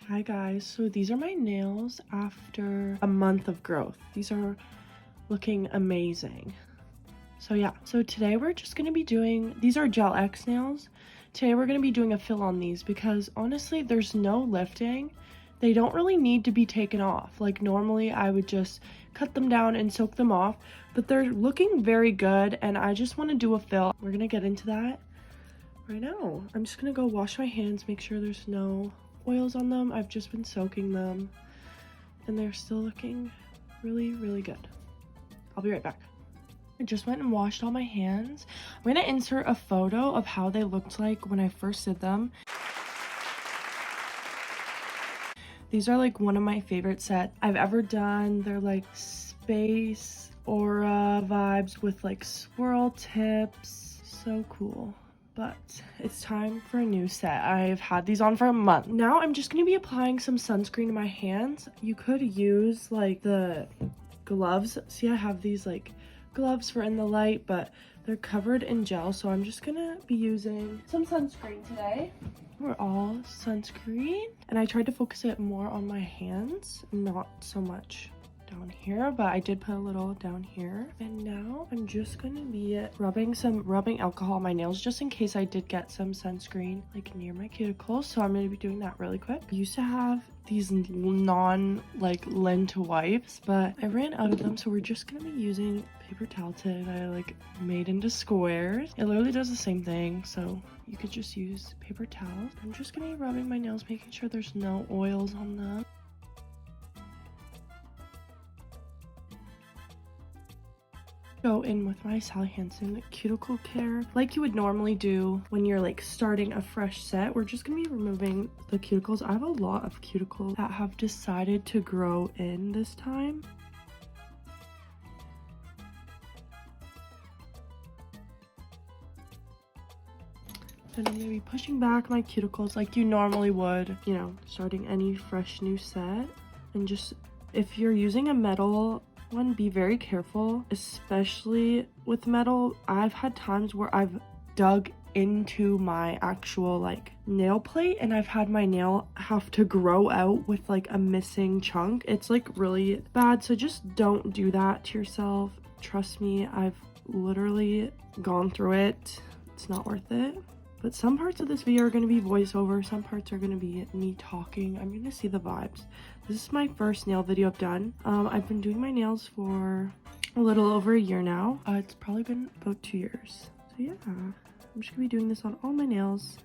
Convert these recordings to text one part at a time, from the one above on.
Hi guys, so these are my nails after a month of growth. These are looking amazing. So yeah, so today we're just gonna be doing, these are Gel X nails. Today we're gonna be doing a fill on these because honestly there's no lifting. They don't really need to be taken off. Like normally I would just cut them down and soak them off, but they're looking very good and I just wanna do a fill. We're gonna get into that right now. I'm just gonna go wash my hands, make sure there's no oils on them. I've just been soaking them and they're still looking really good. I'll be right back. I just went and washed all my hands. I'm gonna insert a photo of how they looked like when I first did them. These are like one of my favorite sets I've ever done. They're like space aura vibes with like swirl tips. So cool. But it's time for a new set. I've had these on for a month. Now I'm just gonna be applying some sunscreen to my hands. You could use like the gloves. See, I have these like gloves for in the light, but they're covered in gel, so I'm just gonna be using some sunscreen today. We're all sunscreen, and I tried to focus it more on my hands, not so much down here, but I did put a little down here. And now I'm just gonna be rubbing alcohol on my nails just in case I did get some sunscreen like near my cuticles, so I'm gonna be doing that really quick. I used to have these non like lint wipes, but I ran out of them, so we're just gonna be using paper towel tip I like made into squares. It literally does the same thing, so you could just use paper towels. I'm just gonna be rubbing my nails, making sure there's no oils on them. Go in with my Sally Hansen cuticle care like you would normally do when you're like starting a fresh set. We're just gonna be removing the cuticles. I have a lot of cuticles that have decided to grow in this time. And I'm gonna be pushing back my cuticles like you normally would, you know, starting any fresh new set. And just, if you're using a metal one, be very careful, especially with metal. I've had times where I've dug into my actual like nail plate and I've had my nail have to grow out with like a missing chunk. It's like really bad, so just don't do that to yourself. Trust me, I've literally gone through it. It's not worth it. But some parts of this video are going to be voiceover, some parts are going to be me talking. I'm going to see the vibes. This is my first nail video I've done. I've been doing my nails for a little over a year now. It's probably been about 2 years. So yeah, I'm just going to be doing this on all my nails.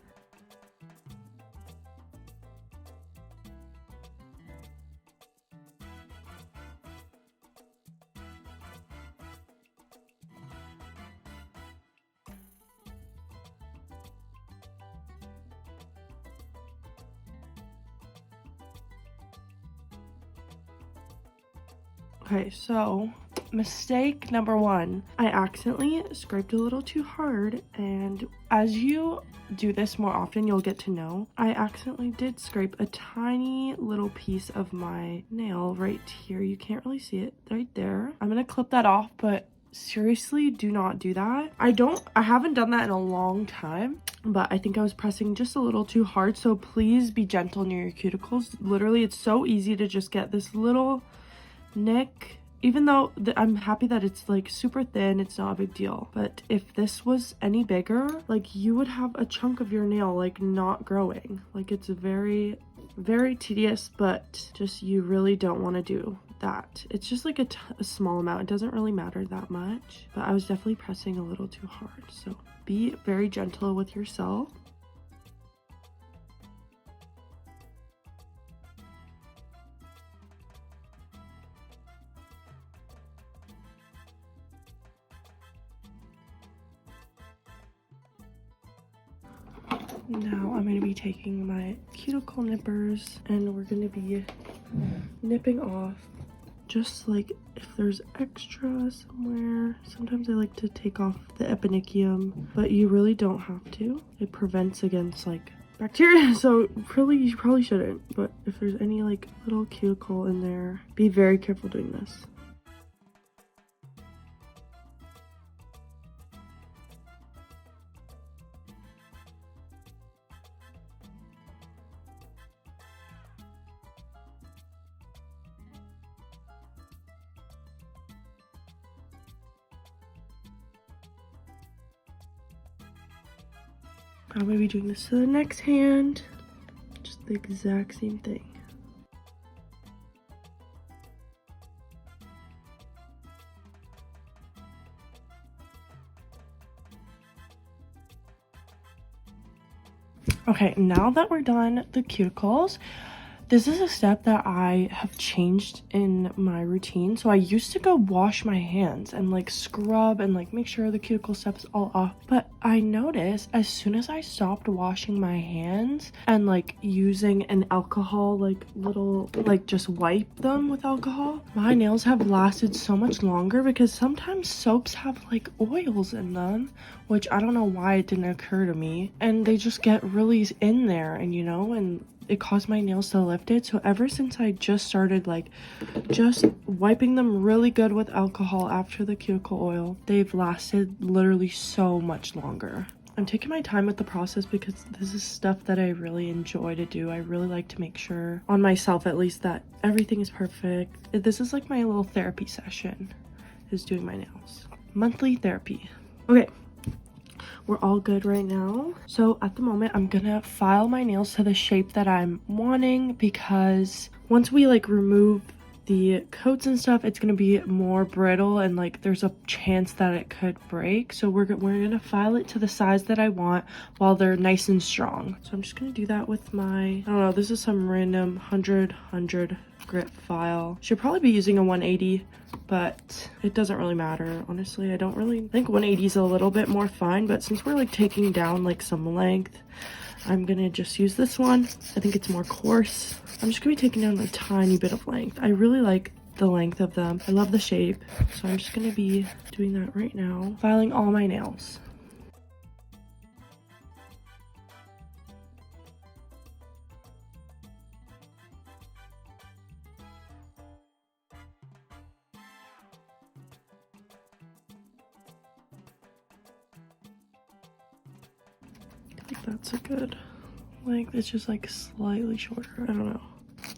Okay, so mistake number one, I accidentally scraped a little too hard, and as you do this more often, you'll get to know. I accidentally did scrape a tiny little piece of my nail right here. You can't really see it right there. I'm gonna clip that off, but seriously, do not do that. I haven't done that in a long time, but I think I was pressing just a little too hard, so please be gentle near your cuticles. Literally, it's so easy to just get this little nick, even though I'm happy that it's like super thin, it's not a big deal. But if this was any bigger, like you would have a chunk of your nail like not growing. Like it's very tedious, but just you really don't want to do that. It's just like a small amount. It doesn't really matter that much, but I was definitely pressing a little too hard, so be very gentle with yourself. Now I'm going to be taking my cuticle nippers and we're going to be nipping off just like if there's extra somewhere. Sometimes I like to take off the eponychium, but you really don't have to. It prevents against like bacteria, so really you probably shouldn't. But if there's any like little cuticle in there, be very careful doing this. I'm gonna be doing this to the next hand. Just the exact same thing. Okay, now that we're done the cuticles, this is a step that I have changed in my routine. So I used to go wash my hands and like scrub and like make sure the cuticle stuff is all off. But I noticed as soon as I stopped washing my hands and like using an alcohol like little like just wipe them with alcohol, my nails have lasted so much longer because sometimes soaps have like oils in them, which I don't know why it didn't occur to me. And they just get really in there and and it caused my nails to lift it. So ever since I just started like just wiping them really good with alcohol after the cuticle oil, they've lasted literally so much longer. I'm taking my time with the process because this is stuff that I really enjoy to do. I really like to make sure, on myself at least, that everything is perfect. This is like my little therapy session, is doing my nails. Monthly therapy. Okay. We're all good right now. So at the moment, I'm gonna file my nails to the shape that I'm wanting because once we like remove the coats and stuff, it's gonna be more brittle and like there's a chance that it could break. So we're gonna file it to the size that I want while they're nice and strong. So I'm just gonna do that with my, I don't know, this is some random 100 grit file. Should probably be using a 180, but it doesn't really matter. Honestly, I don't really think 180 is a little bit more fine, but since we're like taking down like some length, I'm gonna just use this one. I think it's more coarse. I'm just gonna be taking down a tiny bit of length. I really like the length of them. I love the shape. So I'm just gonna be doing that right now. Filing all my nails. I think that's a good length. It's just like slightly shorter. I don't know.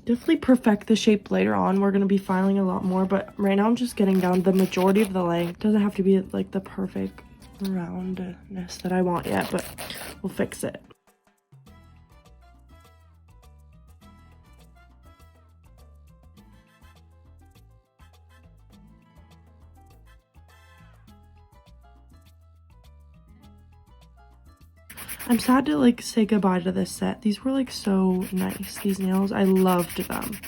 Definitely perfect the shape later on. We're going to be filing a lot more, but right now I'm just getting down the majority of the length. Doesn't have to be like the perfect roundness that I want yet, but we'll fix it. I'm sad to like say goodbye to this set. These were like so nice. These nails, I loved them.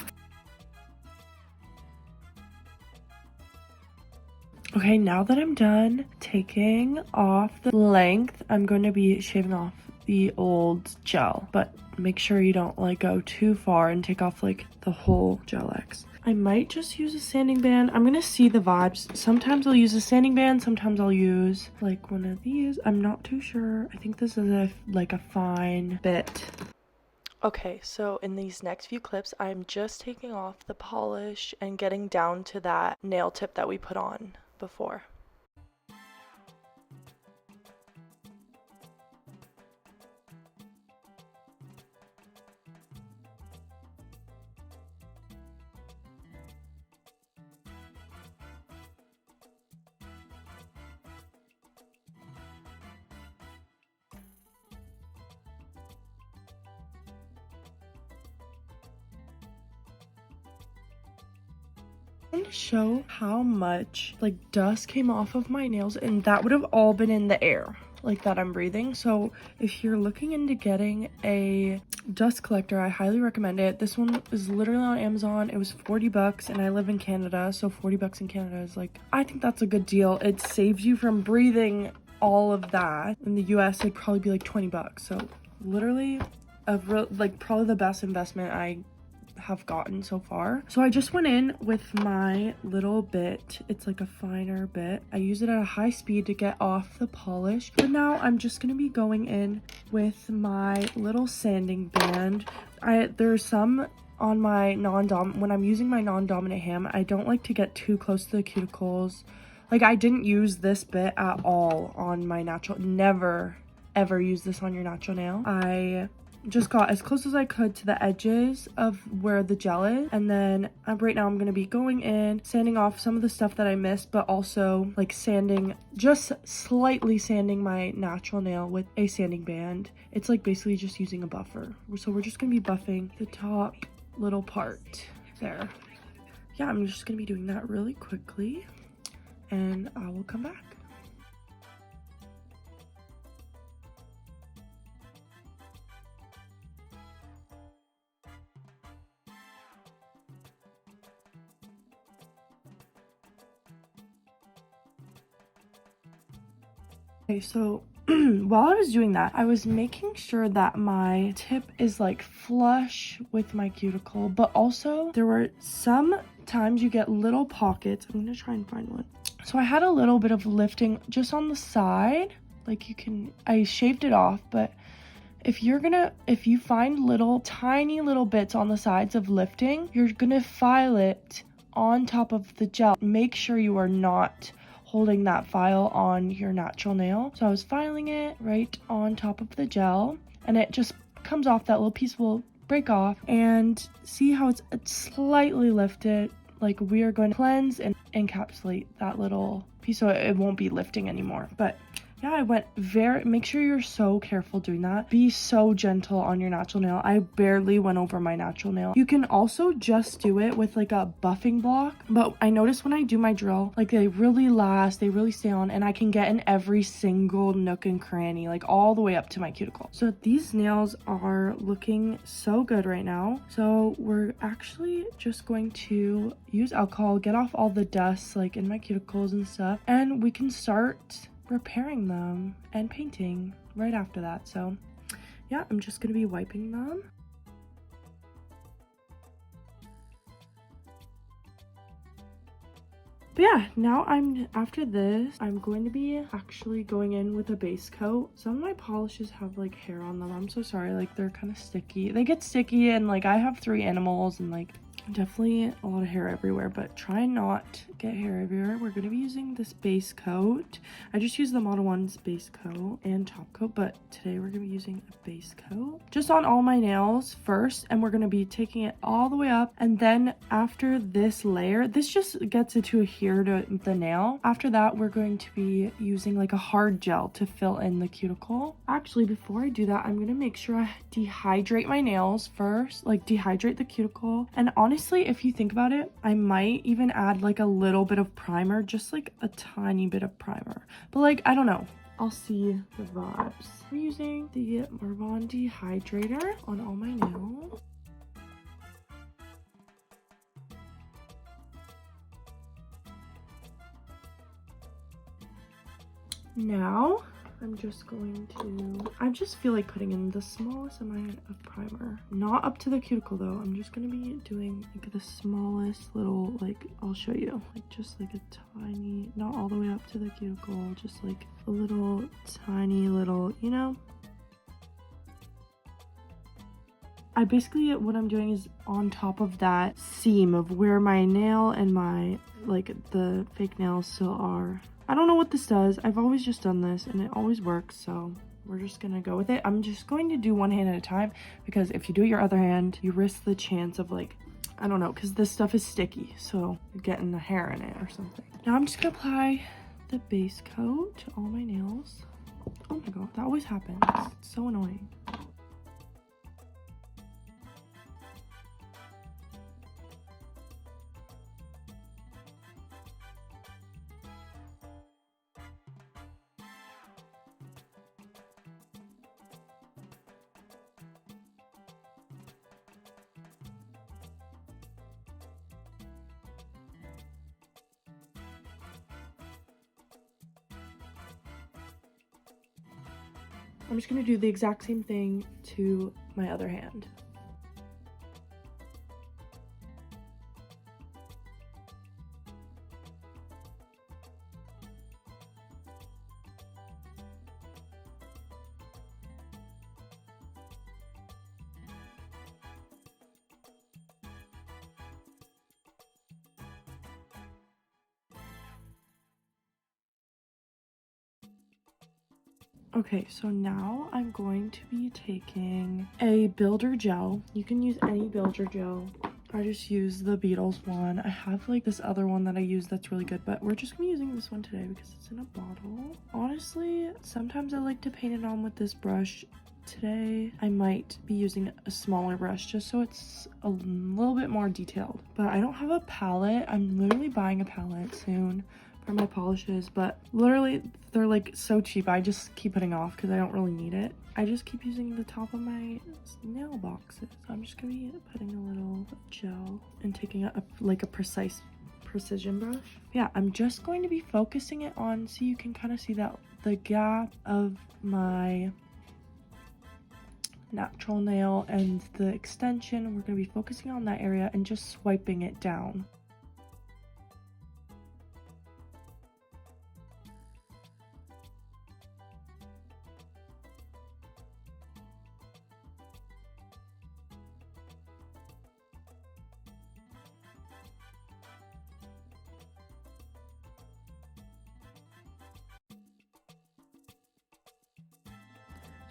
Okay, now that I'm done taking off the length, I'm going to be shaving off the old gel, but make sure you don't like go too far and take off like the whole gel X. I might just use a sanding band. I'm gonna see the vibes. Sometimes I'll use a sanding band, sometimes I'll use like one of these. I'm not too sure. I think this is like a fine bit. Okay, so in these next few clips, I'm just taking off the polish and getting down to that nail tip that we put on before. I'm gonna show how much like dust came off of my nails, and that would have all been in the air like that I'm breathing. So if you're looking into getting a dust collector, I highly recommend it. This one is literally on Amazon. It was 40 bucks and I live in Canada, so 40 bucks in Canada is like, I think that's a good deal. It saves you from breathing all of that. In the US it'd probably be like 20 bucks. So literally like probably the best investment I have gotten so far. So I just went in with my little bit. It's like a finer bit. I use it at a high speed to get off the polish, but now I'm just gonna be going in with my little sanding band. There's some on my when I'm using my non-dominant hand, I don't like to get too close to the cuticles. Like I didn't use this bit at all on my natural. Never ever use this on your natural nail. I just got as close as I could to the edges of where the gel is, and then right now I'm gonna be going in, sanding off some of the stuff that I missed, but also like sanding, just slightly sanding my natural nail with a sanding band. It's like basically just using a buffer. So we're just gonna be buffing the top little part there. Yeah, I'm just gonna be doing that really quickly, and I will come back. Okay, so while I was doing that, I was making sure that my tip is like flush with my cuticle, but also there were some times you get little pockets. I'm gonna try and find one. So I had a little bit of lifting just on the side, like I shaved it off, but if you find little tiny little bits on the sides of lifting, you're gonna file it on top of the gel. Make sure you are not holding that file on your natural nail. So I was filing it right on top of the gel, and it just comes off. That little piece will break off, and see how it's slightly lifted. Like, we are going to cleanse and encapsulate that little piece so it won't be lifting anymore. But yeah, I went make sure you're so careful doing that. Be so gentle on your natural nail. I barely went over my natural nail. You can also just do it with like a buffing block, but I notice when I do my drill, like they really last, they really stay on, and I can get in every single nook and cranny, like all the way up to my cuticle. So these nails are looking so good right now. So we're actually just going to use alcohol, get off all the dust like in my cuticles and stuff, and we can start repairing them and painting right after that. So yeah, I'm just gonna be wiping them. But yeah, now after this, I'm going to be actually going in with a base coat. Some of my polishes have like hair on them. I'm so sorry, like they're kind of sticky. They get sticky, and like I have 3 animals, and like definitely a lot of hair everywhere, but try not get hair everywhere. We're going to be using this base coat. I just used the Model 1's base coat and top coat, but today we're going to be using a base coat just on all my nails first, and we're going to be taking it all the way up, and then after this layer, this just gets it to adhere to the nail. After that, we're going to be using like a hard gel to fill in the cuticle. Actually, before I do that, I'm going to make sure I dehydrate my nails first, like dehydrate the cuticle. And honestly, if you think about it, I might even add like a little bit of primer, just like a tiny bit of primer, but like I don't know, I'll see the vibes. I'm using the Marvon dehydrator on all my nails. Now I'm just going to, I just feel like putting in the smallest amount of primer. Not up to the cuticle though. I'm just going to be doing like the smallest little, like, I'll show you. Like just like a tiny, not all the way up to the cuticle, just like a little tiny little, you know? I basically, what I'm doing is on top of that seam of where my nail and my, like the fake nails still are. I don't know what this does. I've always just done this and it always works, so we're just gonna go with it. I'm just going to do one hand at a time, because if you do your other hand, you risk the chance of like, I don't know, because this stuff is sticky, so you're getting the hair in it or something. Now I'm just gonna apply the base coat to all my nails. Oh my god, that always happens. It's so annoying. I'm just gonna do the exact same thing to my other hand. Okay, so now I'm going to be taking a builder gel. You can use any builder gel. I just use the Beatles one. I have like this other one that I use that's really good, but we're just gonna be using this one today because it's in a bottle. Honestly, sometimes I like to paint it on with this brush. Today, I might be using a smaller brush just so it's a little bit more detailed. But I don't have a palette. I'm literally buying a palette soon for my polishes, but literally they're like so cheap. I just keep putting off because I don't really need it. I just keep using the top of my nail boxes. So I'm just gonna be putting a little gel and taking like a precision brush. Yeah, I'm just going to be focusing it on so you can kind of see that the gap of my natural nail and the extension. We're going to be focusing on that area and just swiping it down.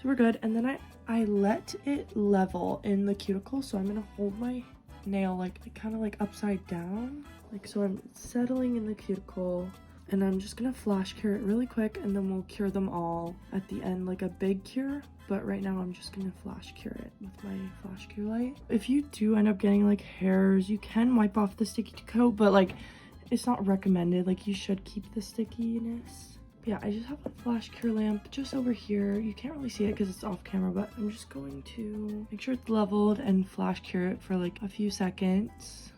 So we're good, and then I let it level in the cuticle, so I'm gonna hold my nail like kind of like upside down, like so I'm settling in the cuticle, and I'm just gonna flash cure it really quick, and then we'll cure them all at the end, like a big cure. But right now I'm just gonna flash cure it with my flash cure light. If you do end up getting like hairs, you can wipe off the sticky coat, but like it's not recommended. Like you should keep the stickiness. Yeah, I just have a flash cure lamp just over here. You can't really see it because it's off camera, but I'm just going to make sure it's leveled and flash cure it for like a few seconds,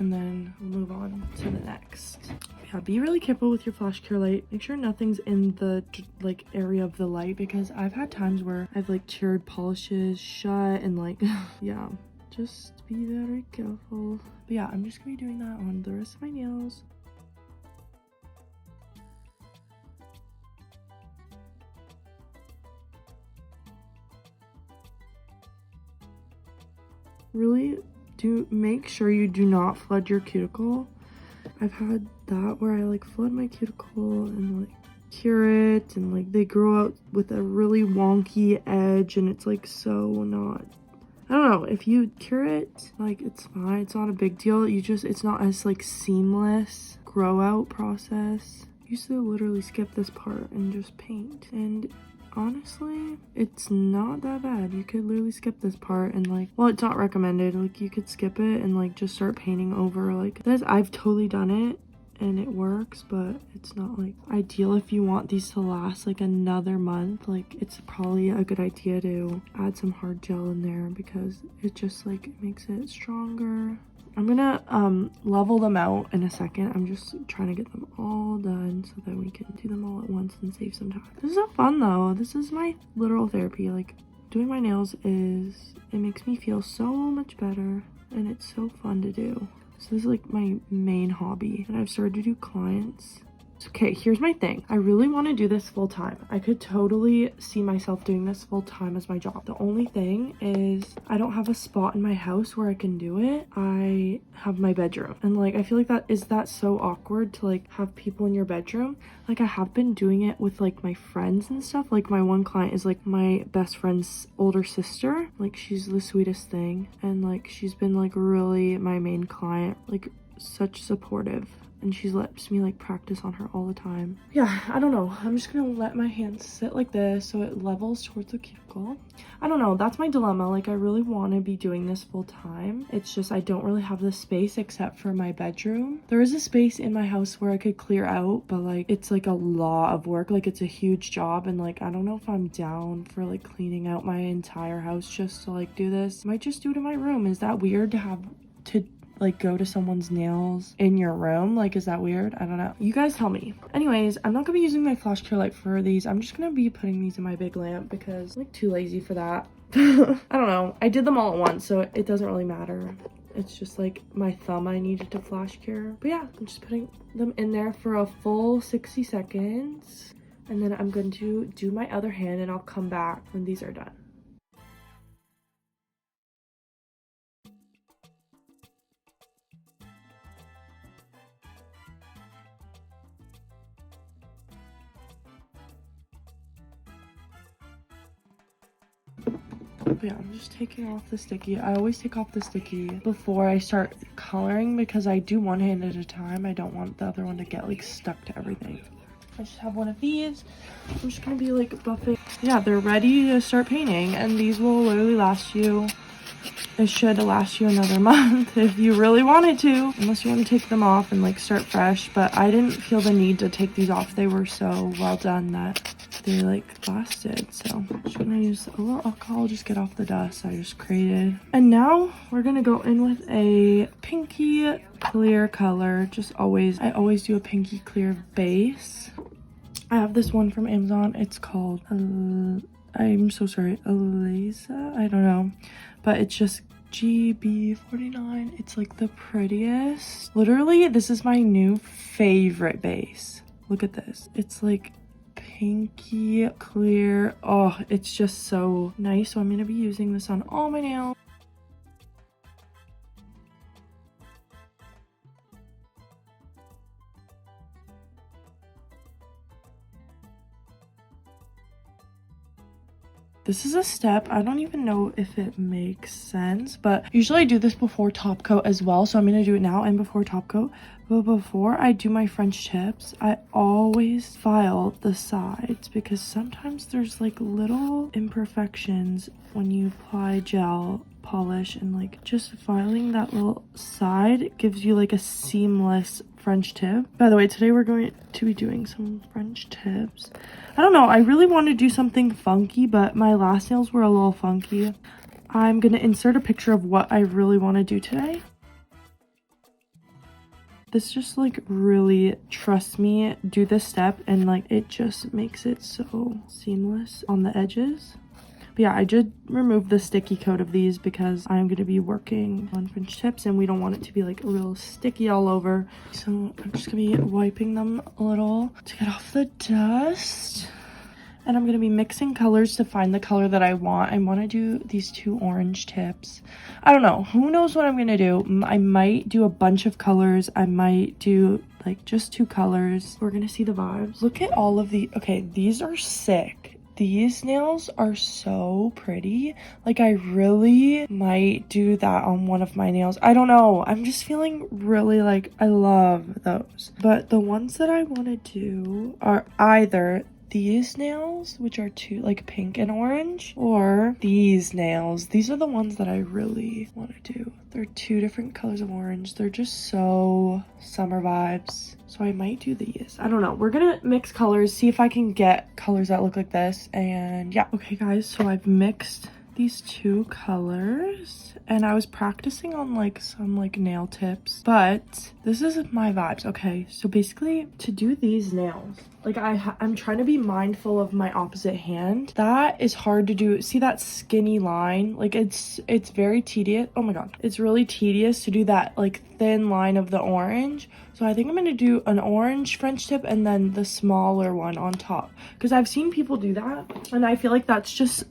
and then we'll move on to the next. Yeah, be really careful with your flash cure light. Make sure nothing's in the like area of the light, because I've had times where I've like cured polishes shut and like yeah, just be very careful. But yeah, I'm just gonna be doing that on the rest of my nails. Really do make sure you do not flood your cuticle. I've had that where I like flood my cuticle and like cure it, and like they grow out with a really wonky edge, and it's like so not, I don't know, if you cure it, like it's fine, it's not a big deal. It's not as like seamless grow out process. I used to literally skip this part and just paint, and honestly, it's not that bad. You could literally skip this part and like, well, it's not recommended. Like you could skip it and like just start painting over like this. I've totally done it and it works, but it's not like ideal. If you want these to last like another month, like it's probably a good idea to add some hard gel in there, because it just like makes it stronger. I'm gonna level them out in a second. I'm just trying to get them all done so that we can do them all at once and save some time. This is so fun though. This is my literal therapy. Like doing my nails it makes me feel so much better, and it's so fun to do. So this is like my main hobby, and I've started to do clients. Okay, here's my thing. I really want to do this full time. I could totally see myself doing this full time as my job. The only thing is I don't have a spot in my house where I can do it. I have my bedroom, and like I feel like that's so awkward to like have people in your bedroom. Like I have been doing it with like my friends and stuff. Like my one client is like my best friend's older sister. Like she's the sweetest thing, and like she's been like really my main client, like such supportive. And she lets me like practice on her all the time. Yeah, I don't know. I'm just gonna let my hands sit like this so it levels towards the cuticle. I don't know. That's my dilemma. Like I really want to be doing this full time. It's just I don't really have the space except for my bedroom. There is a space in my house where I could clear out, but like it's like a lot of work. Like it's a huge job, and like I don't know if I'm down for like cleaning out my entire house just to like do this. I might just do it in my room. Is that weird to have to like go to someone's nails in your room? Like, is that weird? I don't know. You guys tell me. Anyways, I'm not gonna be using my flash cure light for these. I'm just gonna be putting these in my big lamp because I'm like too lazy for that. I don't know. I did them all at once, so it doesn't really matter. It's just like my thumb I needed to flash cure. But yeah, I'm just putting them in there for a full 60 seconds. And then I'm going to do my other hand, and I'll come back when these are done. But yeah, I'm just taking off the sticky. I always take off the sticky before I start coloring because I do one hand at a time. I don't want the other one to get like stuck to everything. I just have one of these. I'm just gonna be like buffing. Yeah, they're ready to start painting, and these will literally last you. It should last you another month if you really wanted to, unless you want to take them off and like start fresh. But I didn't feel the need to take these off. They were so well done that they like lasted. So I'm just gonna use a little alcohol, just get off the dust I just created. And now we're gonna go in with a pinky clear color. I always do a pinky clear base. I have this one from Amazon. It's called I'm so sorry, Eliza, I don't know, but it's just GB49. It's like the prettiest. Literally, this is my new favorite base. Look at this. It's like pinky clear. Oh, it's just so nice. So I'm gonna be using this on all my nails. This is a step, I don't even know if it makes sense, but usually I do this before top coat as well, so I'm going to do it now and before top coat. But before I do my French tips, I always file the sides because sometimes there's like little imperfections when you apply gel polish, and like just filing that little side gives you like a seamless French tip. By the way, today we're going to be doing some French tips. I don't know, I really want to do something funky, but my last nails were a little funky. I'm gonna insert a picture of what I really want to do today. This just like really, trust me, do this step and like it just makes it so seamless on the edges. But yeah, I did remove the sticky coat of these because I'm going to be working on French tips and we don't want it to be like real sticky all over. So I'm just going to be wiping them a little to get off the dust. And I'm going to be mixing colors to find the color that I want. I want to do these two orange tips. I don't know. Who knows what I'm going to do? I might do a bunch of colors. I might do like just two colors. We're going to see the vibes. Look at all of the... Okay, these are sick. These nails are so pretty. Like, I really might do that on one of my nails. I don't know. I'm just feeling really like I love those. But the ones that I want to do are either these nails, which are two like pink and orange, or these nails. These are the ones that I really want to do. They're two different colors of orange. They're just so summer vibes. So I might do these. I don't know. We're gonna mix colors, see if I can get colors that look like this. And yeah. Okay guys, so I've mixed these two colors and I was practicing on like some like nail tips, but this is my vibes. Okay, so basically to do these nails, like I'm trying to be mindful of my opposite hand. That is hard to do. See that skinny line? Like it's very tedious. Oh my god, it's really tedious to do that like thin line of the orange. So I think I'm gonna do an orange French tip and then the smaller one on top, because I've seen people do that and I feel like that's just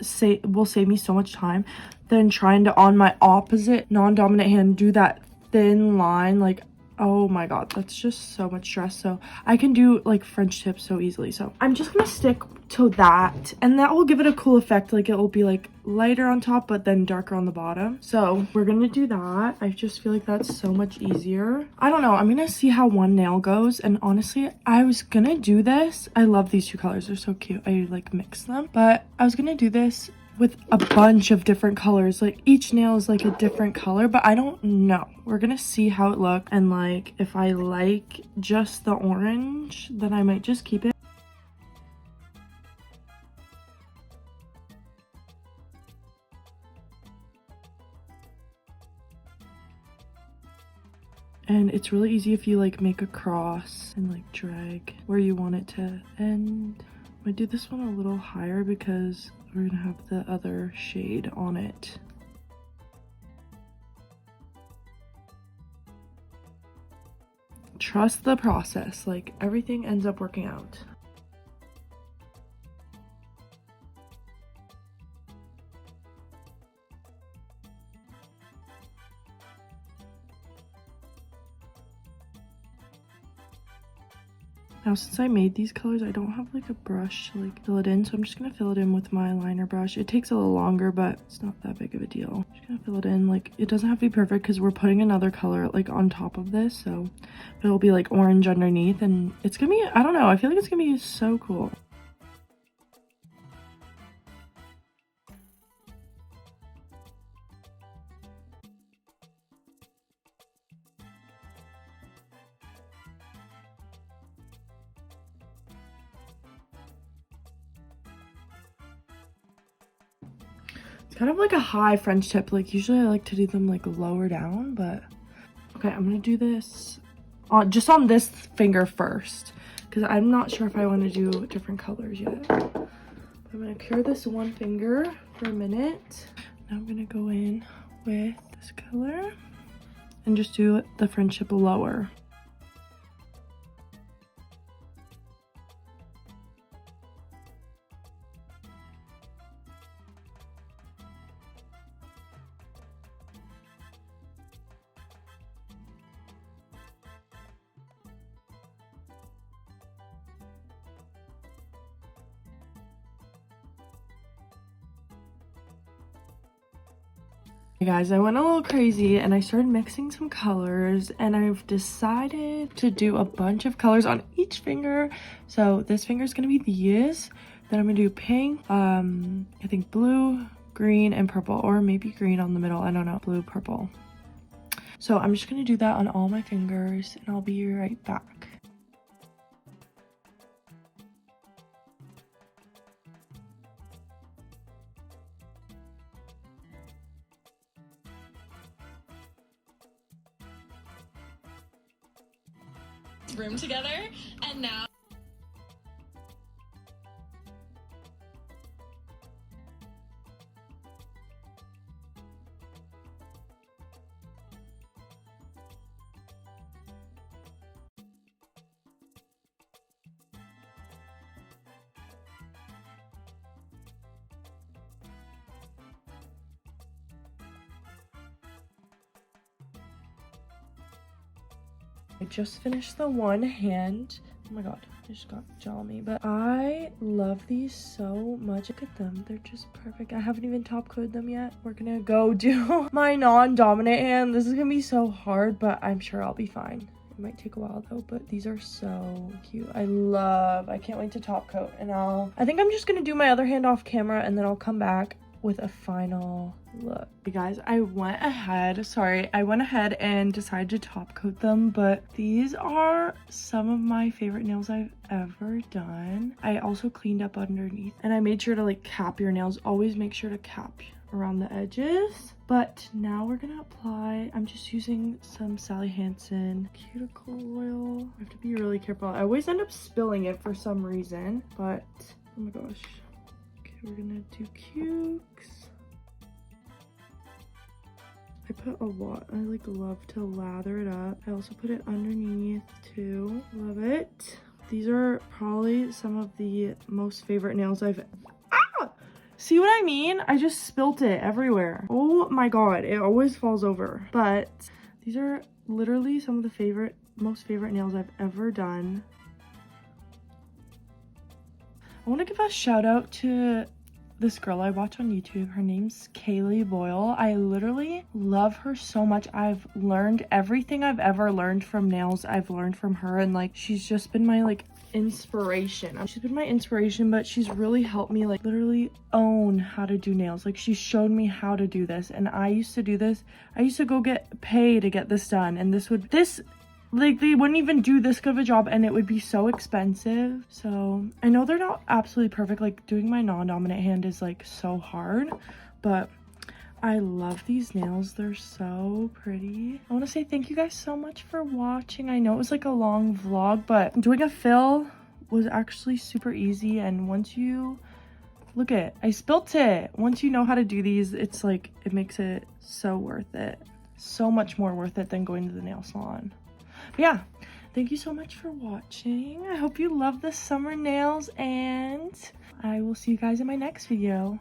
will save me so much time than trying to on my opposite non-dominant hand do that thin line. Like, oh my god, that's just so much stress. So I can do like French tips so easily. So I'm just gonna stick to that and that will give it a cool effect. Like it will be like lighter on top but then darker on the bottom. So we're gonna do that. I just feel like that's so much easier. I don't know, I'm gonna see how one nail goes, and honestly I was gonna do this. I love these two colors, they're so cute. I like mix them, but I was gonna do this with a bunch of different colors. Like each nail is like a different color, but I don't know. We're gonna see how it looks, and like if I like just the orange, then I might just keep it. And it's really easy if you like make a cross and like drag where you want it to end. I'm gonna do this one a little higher because we're gonna have the other shade on it. Trust the process, like everything ends up working out. Now, since I made these colors, I don't have like a brush to like fill it in, so I'm just gonna fill it in with my liner brush. It takes a little longer, but it's not that big of a deal. I'm just gonna fill it in. Like, it doesn't have to be perfect because we're putting another color like on top of this, so it'll be like orange underneath, and it's gonna be, I don't know, I feel like it's gonna be so cool. It's kind of like a high French tip. Like, usually I like to do them like lower down, but okay, I'm gonna do this on just on this finger first because I'm not sure if I want to do different colors yet. But I'm gonna cure this one finger for a minute. Now I'm gonna go in with this color and just do the French tip lower. Hey guys, I went a little crazy and I started mixing some colors, and I've decided to do a bunch of colors on each finger. So this finger is gonna be these, then I'm gonna do pink, I think blue, green, and purple, or maybe green on the middle, I don't know, blue, purple. So I'm just gonna do that on all my fingers and I'll be right back. Room together, and now I just finished the one hand. Oh my god, I just got gel on me. But I love these so much. Look at them, they're just perfect. I haven't even top coated them yet. We're gonna go do my non-dominant hand. This is gonna be so hard, but I'm sure I'll be fine. It might take a while though, but these are so cute. I can't wait to top coat. And I think I'm just gonna do my other hand off camera and then I'll come back with a final look. Hey guys, I went ahead and decided to top coat them, but these are some of my favorite nails I've ever done. I also cleaned up underneath and I made sure to like cap your nails. Always make sure to cap around the edges. But now we're gonna apply, I'm just using some Sally Hansen cuticle oil. I have to be really careful. I always end up spilling it for some reason, but oh my gosh. We're gonna do cukes. I put a lot. I like love to lather it up. I also put it underneath too. Love it. These are probably some of the most favorite nails I've... Ah! See what I mean? I just spilt it everywhere. Oh my god, it always falls over. But these are literally some of the most favorite nails I've ever done. I want to give a shout out to this girl I watch on YouTube. Her name's Kaylee Boyle. I literally love her so much. I've learned everything I've ever learned from nails. I've learned from her, and like she's just been my like inspiration. She's been my inspiration, but she's really helped me like literally own how to do nails. Like she showed me how to do this, and I used to do this. I used to go get paid to get this done, and like they wouldn't even do this good of a job and it would be so expensive. So I know they're not absolutely perfect. Like doing my non-dominant hand is like so hard, but I love these nails. They're so pretty. I want to say thank you guys so much for watching. I know it was like a long vlog, but doing a fill was actually super easy. And once you look at it, I spilt it. Once you know how to do these, it's like it makes it so worth it. So much more worth it than going to the nail salon. But yeah, thank you so much for watching. I hope you love the summer nails, and I will see you guys in my next video.